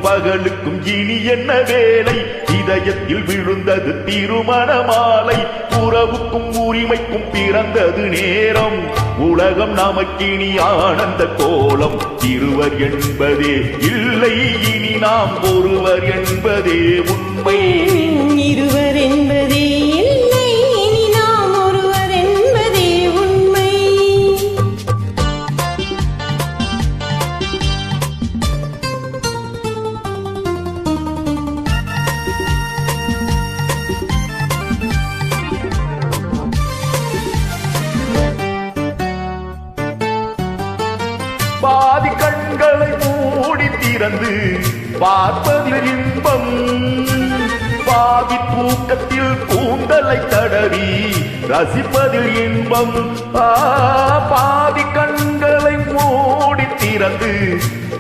பகலுக்கும் இனி என்ன வேலை? இதயத்தில் விழுந்தது திருமண மாலை. உறவுக்கும் உரிமைக்கும் பிறந்தது நேரம். உலகம் நமக்கினி ஆனந்த கோலம். இருவர் என்பதே இல்லை, இனி நாம் ஒருவர் என்பதே உண்மை. இருவர் என்பதே இல்லை, இனி நாம் ஒருவர் என்பதே உண்மை. பாதி கண்களை மூடி திறந்து பார்ப்பதில் இன்பம். பாதி தூக்கத்தில் கூந்தலை தடவி ரசிப்பதில் இன்பம். பாதி கண்களை மூடி திறந்து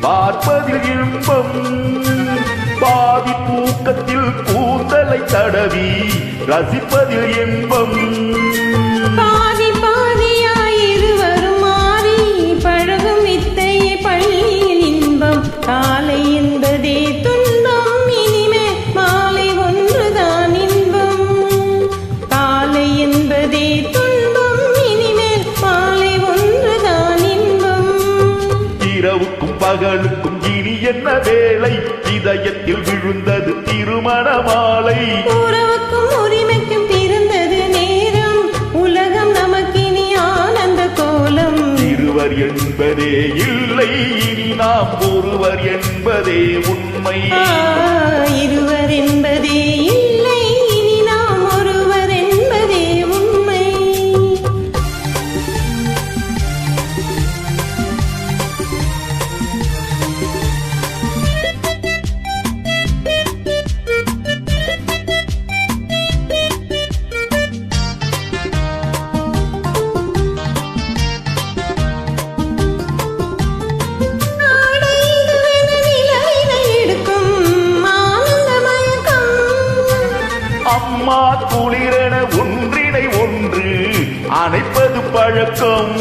பார்ப்பதில் இன்பம். பாதி தூக்கத்தில் கூந்தலை தடவி ரசிப்பதில் இன்பம். பாதி பாதியாயிருவரும் மாறி பழகும் வித்தையை பள்ளியில் இன்பம். காலை என்பதே துன்பம், இனிமேல் மாலை ஒன்றுதான் இன்பம். காலை என்பதே துன்பம், இனிமேல் மாலை ஒன்றுதான் இன்பம். இரவுக்கும் பகலுக்கும் இனி என்ன வேலை? இதயத்தில் விழுந்தது திருமண மாலை. உறவுக்கும் உரிமைக்கும் பிறந்தது நேரம். உலகம் நமக்கினி ஆனந்த கோலம். இருவர் என்பதே இல்லை, இனி நாம் ஒருவர் என்பதே உண்மை. இருவர் என்பதே இல்லை, இனி நாம் ஒருவர் என்பதே உண்மை. அம்மா குளிரென ஒன்றினை ஒன்று அணைப்பது பழக்கம்.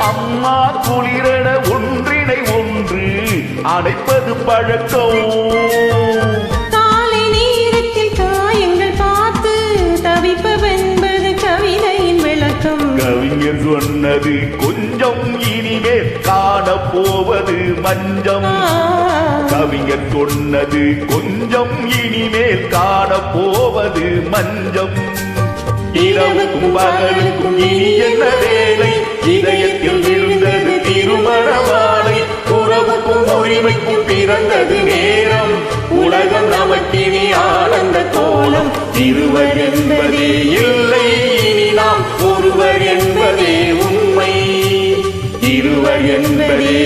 அம்மா குளிரென ஒன்றினை ஒன்று அணைப்பது பழக்கம். காலை நேரத்தில் காயங்கள் பார்த்து தவிப்பவென்பது கவிதையின் விளக்கம். கவிஞர் சொன்னது கொஞ்சம், இனிமேல் காணப்போவது மஞ்சம். கவிஞர் சொன்னது கொஞ்சம், இனிமேல் காணப்போவது மஞ்சம். இரவுக்கும் பகலுக்கும் இனி என்ன வேலை? இதயத்தில் விழுந்தது திருமண மாலை. உறவுக்கும் உரிமைக்கும் பிறந்தது நேரம். உலகம் நமக்கினி ஆனந்த கோலம். இருவர் என்பதே இல்லை, இனி நாம் ஒருவர் என்பதே உண்மை. இருவர் என்பதே